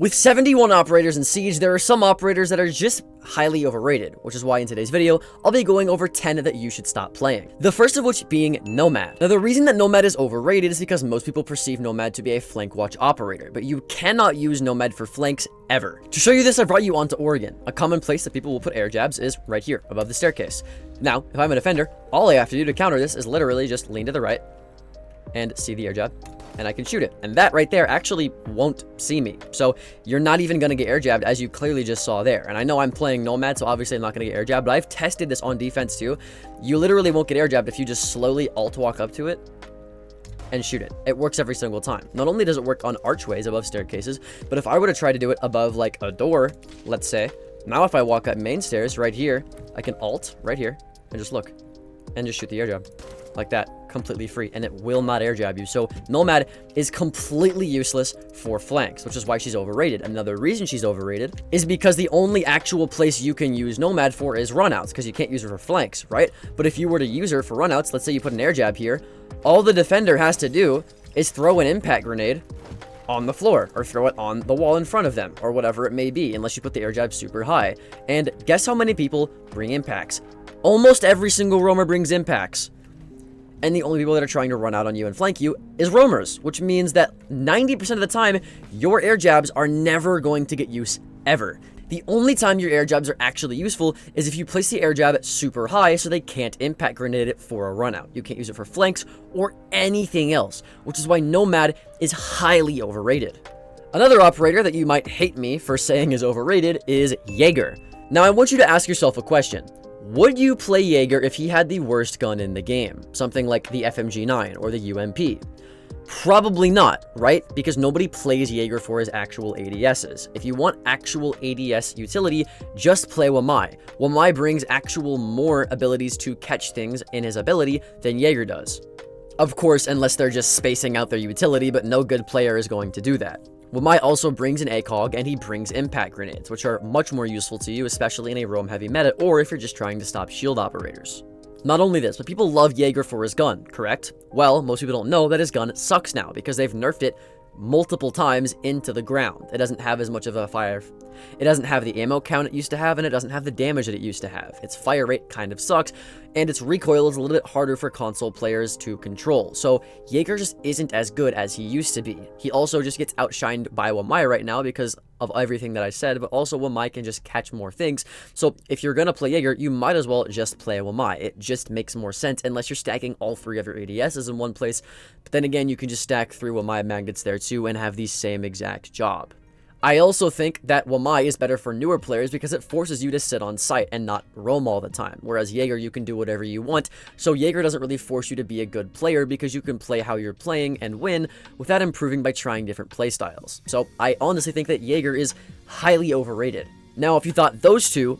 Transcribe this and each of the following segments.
With 71 operators in Siege, there are some operators that are just highly overrated, which is why in today's video, I'll be going over 10 that you should stop playing. The first of which being Nomad. Now, the reason that Nomad is overrated is because most people perceive Nomad to be a flank watch operator, but you cannot use Nomad for flanks ever. To show you this, I brought you onto Oregon. A common place that people will put air jabs is right here, above the staircase. Now, if I'm a defender, all I have to do to counter this is literally just lean to the right and see the air jab, and I can shoot it. And that right there actually won't see me. So you're not even going to get air jabbed, as you clearly just saw there. And I know I'm playing Nomad, so obviously I'm not going to get air jabbed, but I've tested this on defense too. You literally won't get air jabbed if you just slowly alt walk up to it and shoot it. It works every single time. Not only does it work on archways above staircases, but if I were to try to do it above like a door, let's say, now if I walk up main stairs right here, I can alt right here and just look and just shoot the air jab like that, completely free, and it will not air jab you. So Nomad is completely useless for flanks, which is why she's overrated. Another reason she's overrated is because the only actual place you can use Nomad for is runouts, because you can't use her for flanks, right? But if you were to use her for runouts, let's say you put an air jab here, all the defender has to do is throw an impact grenade on the floor, or throw it on the wall in front of them, or whatever it may be, unless you put the air jab super high. And guess how many people bring impacts? Almost every single roamer brings impacts. And the only people that are trying to run out on you and flank you is roamers, which means that 90% of the time, your air jabs are never going to get use ever. The only time your air jabs are actually useful is if you place the air jab super high so they can't impact grenade it for a run out. You can't use it for flanks or anything else, which is why Nomad is highly overrated. Another operator that you might hate me for saying is overrated is Jaeger. Now I want you to ask yourself a question. Would you play Jaeger if he had the worst gun in the game? Something like the FMG9 or the UMP? Probably not, right? Because nobody plays Jaeger for his actual ADSs. If you want actual ADS utility, just play Wamai. Wamai brings actual more abilities to catch things in his ability than Jaeger does. Of course, unless they're just spacing out their utility, but no good player is going to do that. Wamai also brings an ACOG, and he brings impact grenades, which are much more useful to you, especially in a roam-heavy meta, or if you're just trying to stop shield operators. Not only this, but people love Jaeger for his gun, correct? Well, most people don't know that his gun sucks now, because they've nerfed it multiple times into the ground. It doesn't have as much of a fire. It doesn't have the ammo count it used to have, and it doesn't have the damage that it used to have. Its fire rate kind of sucks, and its recoil is a little bit harder for console players to control. So Jaeger just isn't as good as he used to be. He also just gets outshined by Wamai right now because of everything that I said, but also Wamai can just catch more things. So if you're gonna play Jaeger, you might as well just play Wamai. It just makes more sense unless you're stacking all three of your ADSs in one place. But then again, you can just stack 3 Wamai magnets there too and have the same exact job. I also think that Wamai is better for newer players because it forces you to sit on site and not roam all the time, whereas Jaeger, you can do whatever you want. So Jaeger doesn't really force you to be a good player because you can play how you're playing and win without improving by trying different playstyles. So I honestly think that Jaeger is highly overrated. Now, if you thought those two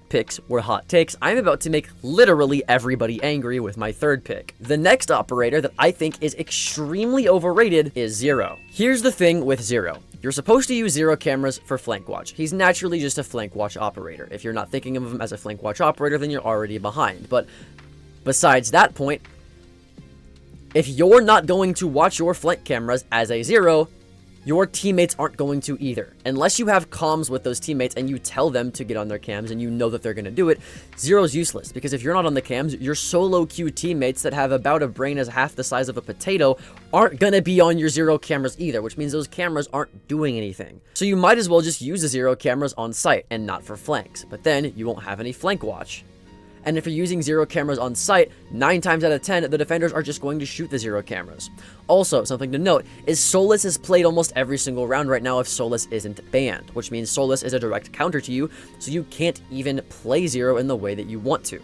picks were hot takes, I'm about to make literally everybody angry with my third pick. The next operator that I think is extremely overrated is Zero. Here's the thing with Zero. You're supposed to use Zero cameras for flank watch. He's naturally just a flank watch operator. If you're not thinking of him as a flank watch operator, then you're already behind. But besides that point, if you're not going to watch your flank cameras as a Zero, your teammates aren't going to either. Unless you have comms with those teammates and you tell them to get on their cams and you know that they're going to do it, Zero's useless. Because if you're not on the cams, your solo queue teammates that have about a brain as half the size of a potato aren't going to be on your Zero cameras either, which means those cameras aren't doing anything. So you might as well just use the Zero cameras on site and not for flanks. But then you won't have any flank watch. And if you're using Zero cameras on site, 9 times out of 10, the defenders are just going to shoot the Zero cameras. Also, something to note is Solus is played almost every single round right now if Solus isn't banned, which means Solus is a direct counter to you, so you can't even play Zero in the way that you want to.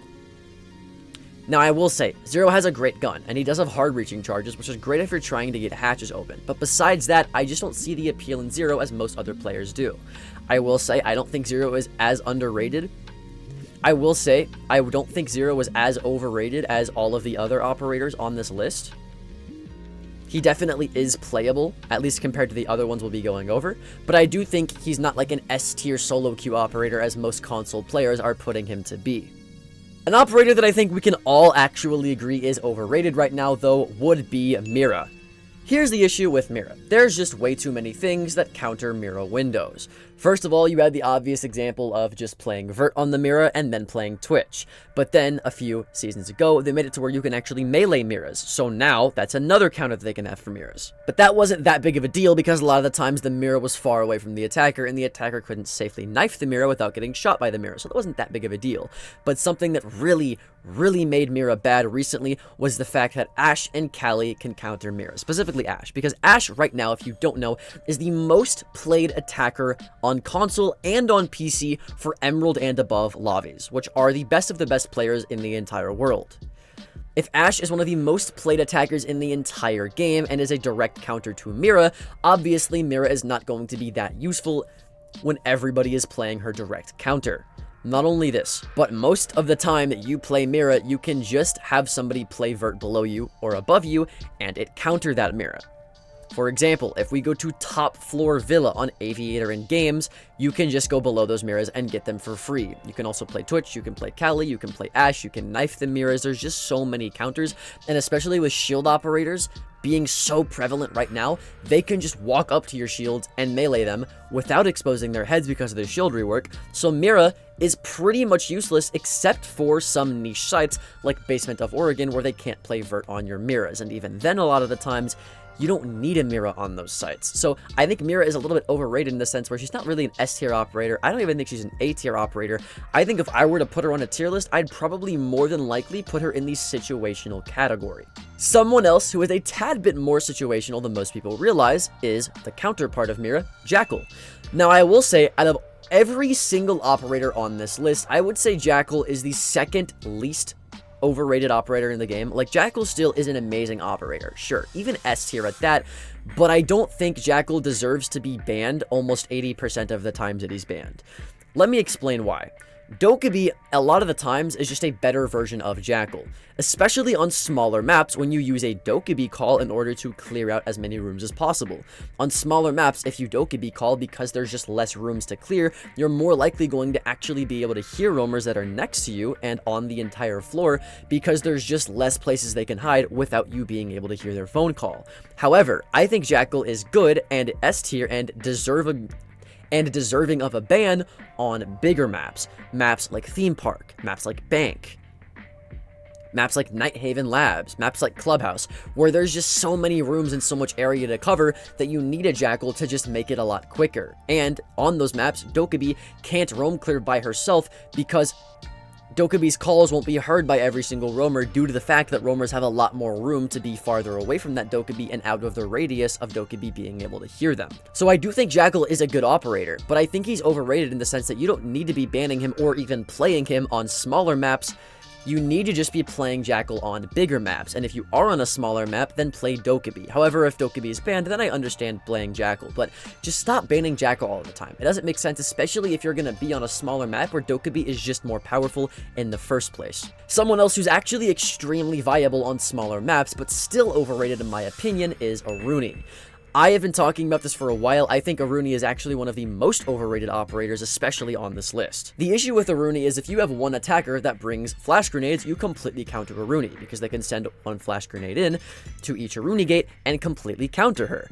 Now, I will say, Zero has a great gun, and he does have hard-reaching charges, which is great if you're trying to get hatches open. But besides that, I just don't see the appeal in Zero as most other players do. I will say, I don't think Zero is as underrated. I will say, I don't think Zero was as overrated as all of the other operators on this list. He definitely is playable, at least compared to the other ones we'll be going over, but I do think he's not like an S-tier solo queue operator as most console players are putting him to be. An operator that I think we can all actually agree is overrated right now, though, would be Mira. Here's the issue with Mira. There's just way too many things that counter Mira windows. First of all, you had the obvious example of just playing Vert on the Mira and then playing Twitch. But then, a few seasons ago, they made it to where you can actually melee Miras. So now, that's another counter that they can have for Miras. But that wasn't that big of a deal because a lot of the times the Mira was far away from the attacker and the attacker couldn't safely knife the Mira without getting shot by the Mira. So that wasn't that big of a deal. But something that really made Mira bad recently was the fact that Ashe and Callie can counter Mira. Specifically Ashe. Because Ashe, right now, if you don't know, is the most played attacker on console and on PC for Emerald and above lobbies, which are the best of the best players in the entire world. If Ashe is one of the most played attackers in the entire game and is a direct counter to Mira, obviously Mira is not going to be that useful when everybody is playing her direct counter. Not only this, but most of the time that you play Mira, you can just have somebody play Vert below you or above you, and it counter that Mira. For example, if we go to top floor Villa on Aviator in games, you can just go below those Miras and get them for free. You can also play Twitch, you can play Callie, you can play Ashe, you can knife the Miras. There's just so many counters, and especially with shield operators being so prevalent right now, they can just walk up to your shields and melee them without exposing their heads because of their shield rework. So Mira is pretty much useless except for some niche sites like Basement of Oregon where they can't play Vert on your Miras, and even then a lot of the times you don't need a Mira on those sites. So I think Mira is a little bit overrated in the sense where she's not really an S tier operator. I don't even think she's an A tier operator. I think if I were to put her on a tier list, I'd probably more than likely put her in the situational category. Someone else who is a tad bit more situational than most people realize is the counterpart of Mira, Jackal. Now I will say, out of every single operator on this list, I would say Jackal is the second least overrated operator in the game. Like, Jackal still is an amazing operator, sure, even S tier at that, but I don't think Jackal deserves to be banned almost 80% of the times that he's banned. Let me explain why. Dokkaebi, a lot of the times, is just a better version of Jackal, especially on smaller maps when you use a Dokkaebi call in order to clear out as many rooms as possible. On smaller maps, if you Dokkaebi call because there's just less rooms to clear, you're more likely going to actually be able to hear roamers that are next to you and on the entire floor because there's just less places they can hide without you being able to hear their phone call. However, I think Jackal is good and S tier and deserving of a ban on bigger maps. Maps like Theme Park, maps like Bank, maps like Night Haven Labs, maps like Clubhouse, where there's just so many rooms and so much area to cover that you need a Jackal to just make it a lot quicker. And on those maps, Dokkaebi can't roam clear by herself because Dokkaebi's calls won't be heard by every single roamer due to the fact that roamers have a lot more room to be farther away from that Dokkaebi and out of the radius of Dokkaebi being able to hear them. So I do think Jackal is a good operator, but I think he's overrated in the sense that you don't need to be banning him or even playing him on smaller maps. You need to just be playing Jackal on bigger maps, and if you are on a smaller map, then play Dokkaebi. However, if Dokkaebi is banned, then I understand playing Jackal, but just stop banning Jackal all the time. It doesn't make sense, especially if you're going to be on a smaller map where Dokkaebi is just more powerful in the first place. Someone else who's actually extremely viable on smaller maps, but still overrated in my opinion, is Aruni. I have been talking about this for a while. I think Aruni is actually one of the most overrated operators, especially on this list. The issue with Aruni is if you have one attacker that brings flash grenades, you completely counter Aruni, because they can send one flash grenade in to each Aruni gate and completely counter her.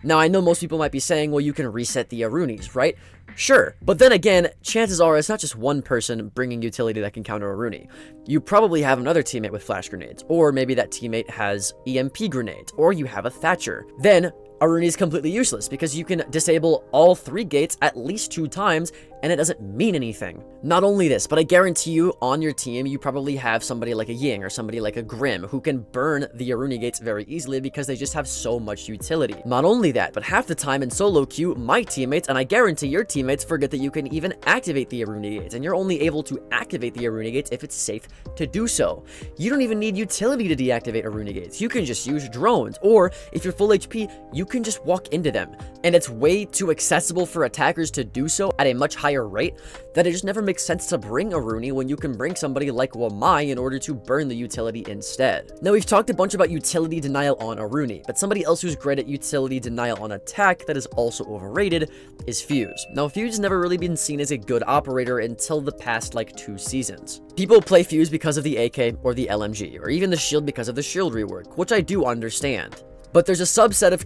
Now, I know most people might be saying, well, you can reset the Arunis, right? Sure, but then again, chances are it's not just one person bringing utility that can counter Aruni. You probably have another teammate with flash grenades, or maybe that teammate has EMP grenades, or you have a Thatcher. Then Aruni is completely useless because you can disable all 3 gates at least 2 times and it doesn't mean anything. Not only this, but I guarantee you on your team, you probably have somebody like a Ying or somebody like a Grim who can burn the Aruni gates very easily because they just have so much utility. Not only that, but half the time in solo queue, my teammates, and I guarantee your teammates, forget that you can even activate the Aruni gates, and you're only able to activate the Aruni gates if it's safe to do so. You don't even need utility to deactivate Aruni gates. You can just use drones, or if you're full HP, you can just walk into them. And it's way too accessible for attackers to do so at a much higher rate that it just never makes sense to bring Aruni when you can bring somebody like Wamai in order to burn the utility instead. Now, we've talked a bunch about utility denial on Aruni, but somebody else who's great at utility denial on attack that is also overrated is Fuse. Now, Fuse has never really been seen as a good operator until the past like 2 seasons. People play Fuse because of the AK or the LMG, or even the shield because of the shield rework, which I do understand. But there's a subset of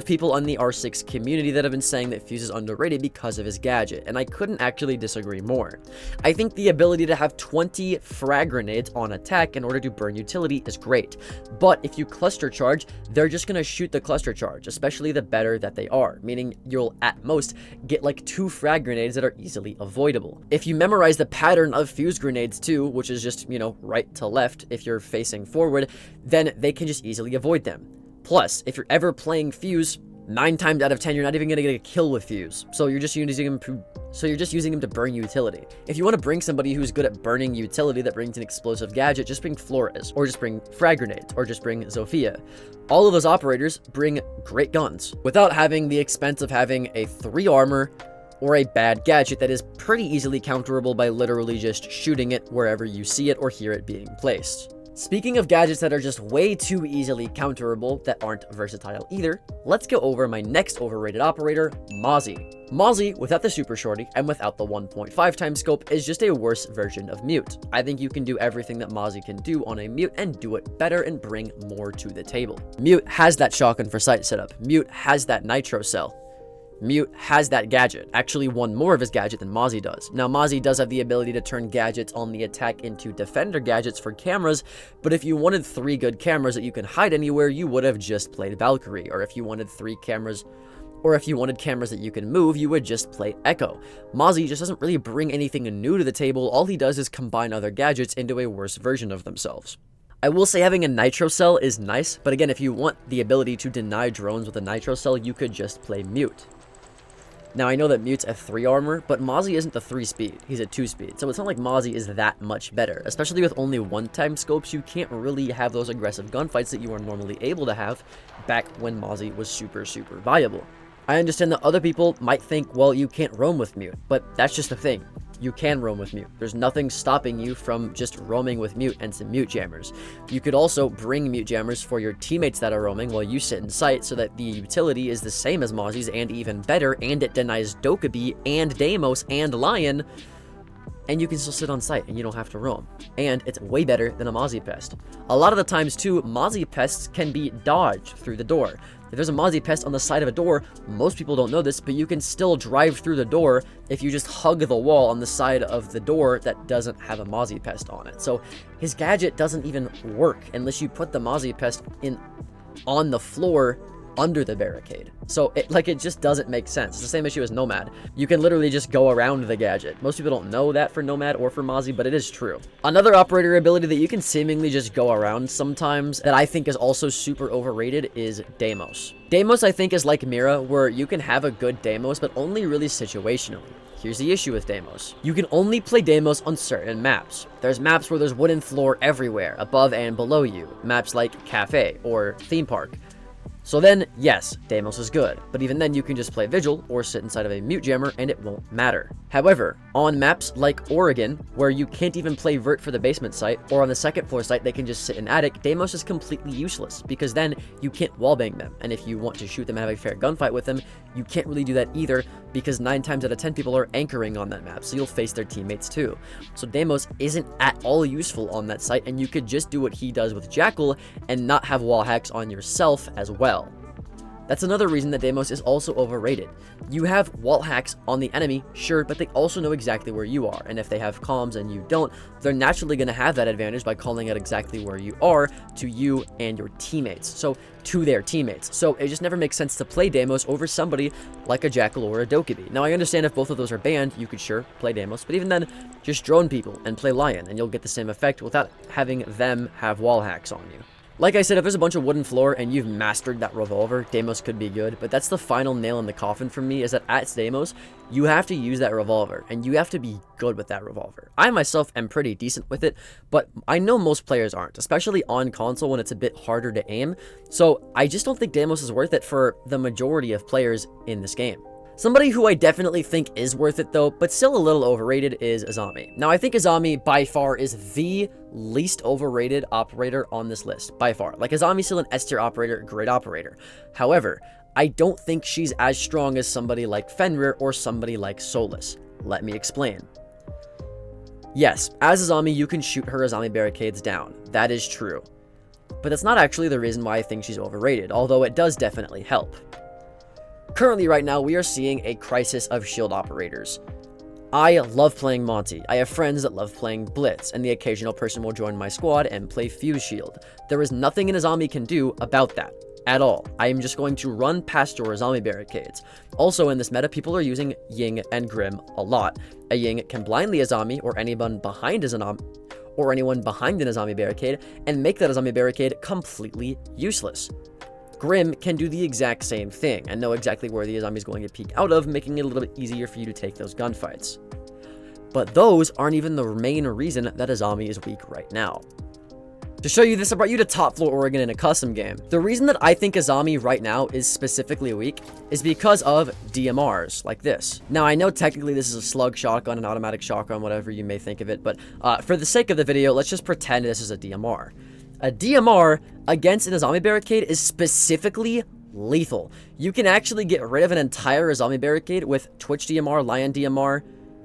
people on the R6 community that have been saying that Fuse is underrated because of his gadget, and I couldn't actually disagree more. I think the ability to have 20 frag grenades on attack in order to burn utility is great, but if you cluster charge, they're just gonna shoot the cluster charge, especially the better that they are, meaning you'll at most get like 2 frag grenades that are easily avoidable. If you memorize the pattern of Fuse grenades too, which is just, you know, right to left if you're facing forward, then they can just easily avoid them. Plus, if you're ever playing Fuse, 9 times out of 10 you're not even gonna get a kill with Fuse, so you're just using him to burn utility. If you want to bring somebody who's good at burning utility that brings an explosive gadget, just bring Flores, or just bring frag grenades, or just bring Zofia. All of those operators bring great guns without having the expense of having a 3 armor or a bad gadget that is pretty easily counterable by literally just shooting it wherever you see it or hear it being placed. Speaking of gadgets that are just way too easily counterable that aren't versatile either, let's go over my next overrated operator, Mozzie. Mozzie, without the super shorty and without the 1.5 times scope, is just a worse version of Mute. I think you can do everything that Mozzie can do on a Mute and do it better and bring more to the table. Mute has that shotgun for sight setup. Mute has that nitro cell. Mute has that gadget, actually one more of his gadget than Mozzie does. Now, Mozzie does have the ability to turn gadgets on the attack into defender gadgets for cameras, but if you wanted 3 good cameras that you can hide anywhere, you would have just played Valkyrie, or if you wanted cameras that you can move, you would just play Echo. Mozzie just doesn't really bring anything new to the table. All he does is combine other gadgets into a worse version of themselves. I will say having a nitro cell is nice, but again, if you want the ability to deny drones with a nitro cell, you could just play Mute. Now, I know that Mute's a 3 armor, but Mozzie isn't the 3 speed, he's a 2 speed, so it's not like Mozzie is that much better. Especially with only 1-time scopes, you can't really have those aggressive gunfights that you are normally able to have back when Mozzie was super viable. I understand that other people might think, well, you can't roam with Mute, but that's just the thing. You can roam with Mute. There's nothing stopping you from just roaming with Mute and some Mute jammers. You could also bring Mute jammers for your teammates that are roaming while you sit in sight so that the utility is the same as Mozzie's and even better, and it denies Dokkaebi and Deimos and Lion, and you can still sit on site and you don't have to roam. And it's way better than a Mozzie pest. A lot of the times too, Mozzie pests can be dodged through the door. If there's a Mozzie pest on the side of a door, most people don't know this, but you can still drive through the door if you just hug the wall on the side of the door that doesn't have a Mozzie pest on it. So his gadget doesn't even work unless you put the Mozzie pest on the floor under the barricade. So it just doesn't make sense. It's the same issue as Nomad. You can literally just go around the gadget. Most people don't know that for Nomad or for Mozzie, but it is true. Another operator ability that you can seemingly just go around sometimes that I think is also super overrated is Deimos. Deimos, I think, is like Mira, where you can have a good Deimos, but only really situationally. Here's the issue with Deimos. You can only play Deimos on certain maps. There's maps where there's wooden floor everywhere, above and below you. Maps like Cafe or Theme Park. So then, yes, Deimos is good, but even then you can just play Vigil or sit inside of a Mute jammer and it won't matter. However, on maps like Oregon, where you can't even play Vert for the basement site, or on the second floor site they can just sit in attic, Deimos is completely useless, because then you can't wallbang them, and if you want to shoot them and have a fair gunfight with them, you can't really do that either, because 9 times out of 10 people are anchoring on that map, so you'll face their teammates too. So Deimos isn't at all useful on that site, and you could just do what he does with Jackal and not have wall hacks on yourself as well. That's another reason that Deimos is also overrated. You have wall hacks on the enemy, sure, but they also know exactly where you are, and if they have comms and you don't, they're naturally going to have that advantage by calling out exactly where you are to you and your teammates, so to their teammates. So it just never makes sense to play Deimos over somebody like a Jackal or a Dokkaebi. Now, I understand if both of those are banned, you could sure play Deimos, but even then, just drone people and play Lion, and you'll get the same effect without having them have wall hacks on you. Like I said, if there's a bunch of wooden floor and you've mastered that revolver, Deimos could be good, but that's the final nail in the coffin for me, is that at Deimos, you have to use that revolver, and you have to be good with that revolver. I myself am pretty decent with it, but I know most players aren't, especially on console when it's a bit harder to aim, so I just don't think Deimos is worth it for the majority of players in this game. Somebody who I definitely think is worth it though, but still a little overrated, is Azami. Now, I think Azami by far is the least overrated operator on this list, by far. Like, Azami's still an S tier operator, great operator. However, I don't think she's as strong as somebody like Fenrir or somebody like Solus. Let me explain. Yes, as Azami, you can shoot her Azami barricades down. That is true. But that's not actually the reason why I think she's overrated, although it does definitely help. Currently, right now, we are seeing a crisis of shield operators. I love playing Monty. I have friends that love playing Blitz, and the occasional person will join my squad and play Fuse Shield. There is nothing Inazami can do about that. At all. I am just going to run past your Azami barricades. Also, in this meta, people are using Ying and Grim a lot. A Ying can blindly Azami or anyone behind an Azami barricade and make that Azami barricade completely useless. Grim can do the exact same thing and know exactly where the Azami is going to peek out of, making it a little bit easier for you to take those gunfights. But those aren't even the main reason that Azami is weak right now. To show you this, I brought you to Top Floor Oregon in a custom game. The reason that I think Azami right now is specifically weak is because of DMRs like this. Now, I know technically this is a slug shotgun, an automatic shotgun, whatever you may think of it, but for the sake of the video, let's just pretend this is a DMR. A DMR against an Azami barricade is specifically lethal. You can actually get rid of an entire Azami barricade with Twitch DMR, Lion DMR,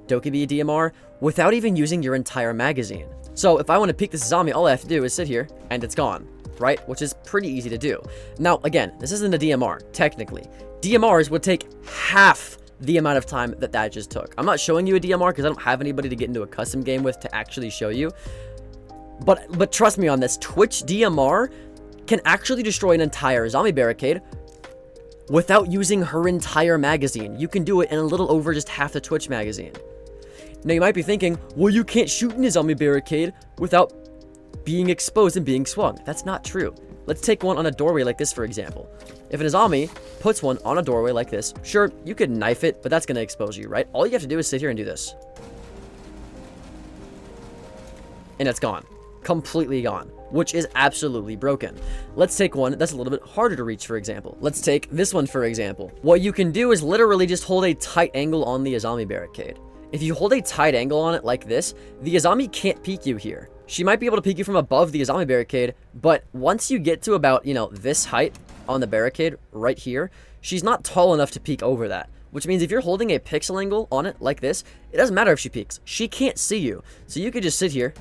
Dokkaebi DMR, without even using your entire magazine. So if I want to peek this Azami, all I have to do is sit here, and it's gone, right? Which is pretty easy to do. Now, again, this isn't a DMR, technically. DMRs would take half the amount of time that just took. I'm not showing you a DMR because I don't have anybody to get into a custom game with to actually show you. But trust me on this, Twitch DMR can actually destroy an entire Azami barricade without using her entire magazine. You can do it in a little over just half the Twitch magazine. Now, you might be thinking, well, you can't shoot an Azami barricade without being exposed and being swung. That's not true. Let's take one on a doorway like this, for example. If an Azami puts one on a doorway like this, sure, you could knife it, but that's going to expose you, right? All you have to do is sit here and do this. And it's gone. Completely gone. Which is absolutely broken. Let's take one that's a little bit harder to reach, for example. Let's take this one, for example. What you can do is literally just hold a tight angle on the Azami barricade. If you hold a tight angle on it like this, the Azami can't peek you here. She might be able to peek you from above the Azami barricade, but once you get to about, this height on the barricade right here, she's not tall enough to peek over that. Which means if you're holding a pixel angle on it like this, it doesn't matter if she peeks. She can't see you. So you could just sit here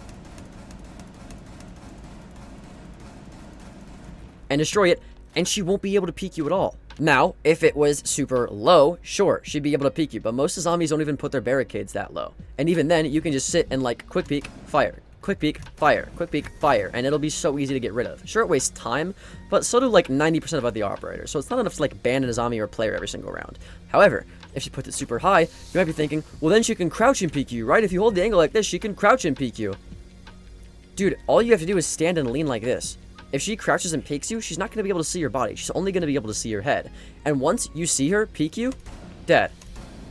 and destroy it, and she won't be able to peek you at all. Now, if it was super low, sure, she'd be able to peek you, but most Azamis don't even put their barricades that low. And even then, you can just sit and quick peek, fire, quick peek, fire, quick peek, fire, and it'll be so easy to get rid of. Sure, it wastes time, but so do 90% of the operators, so it's not enough to ban an Azami or player every single round. However, if she puts it super high, you might be thinking, well, then she can crouch and peek you, right? If you hold the angle like this, she can crouch and peek you. Dude, all you have to do is stand and lean like this. If she crouches and peeks you, she's not going to be able to see your body. She's only going to be able to see your head. And once you see her peek you, dead.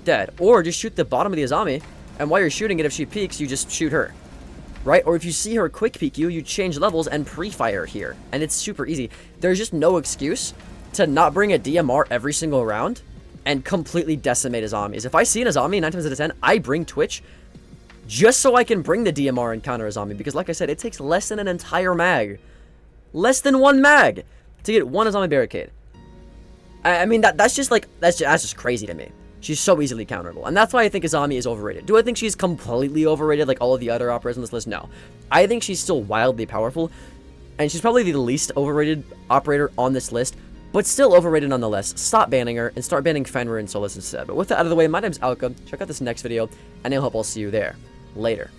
Dead. Or just shoot the bottom of the Azami, and while you're shooting it, if she peeks, you just shoot her. Right? Or if you see her quick peek you, you change levels and pre-fire here. And it's super easy. There's just no excuse to not bring a DMR every single round and completely decimate Azamis. If I see an Azami 9 times out of 10, I bring Twitch just so I can bring the DMR and counter Azami. Because like I said, it takes less than an entire mag. Less than one mag to get one Azami barricade. I mean, that's just crazy to me. She's so easily counterable. And that's why I think Azami is overrated. Do I think she's completely overrated like all of the other operators on this list? No. I think she's still wildly powerful. And she's probably the least overrated operator on this list. But still overrated nonetheless. Stop banning her and start banning Fenrir and Solus instead. But with that out of the way, my name's Alka. Check out this next video. And I hope I'll see you there. Later.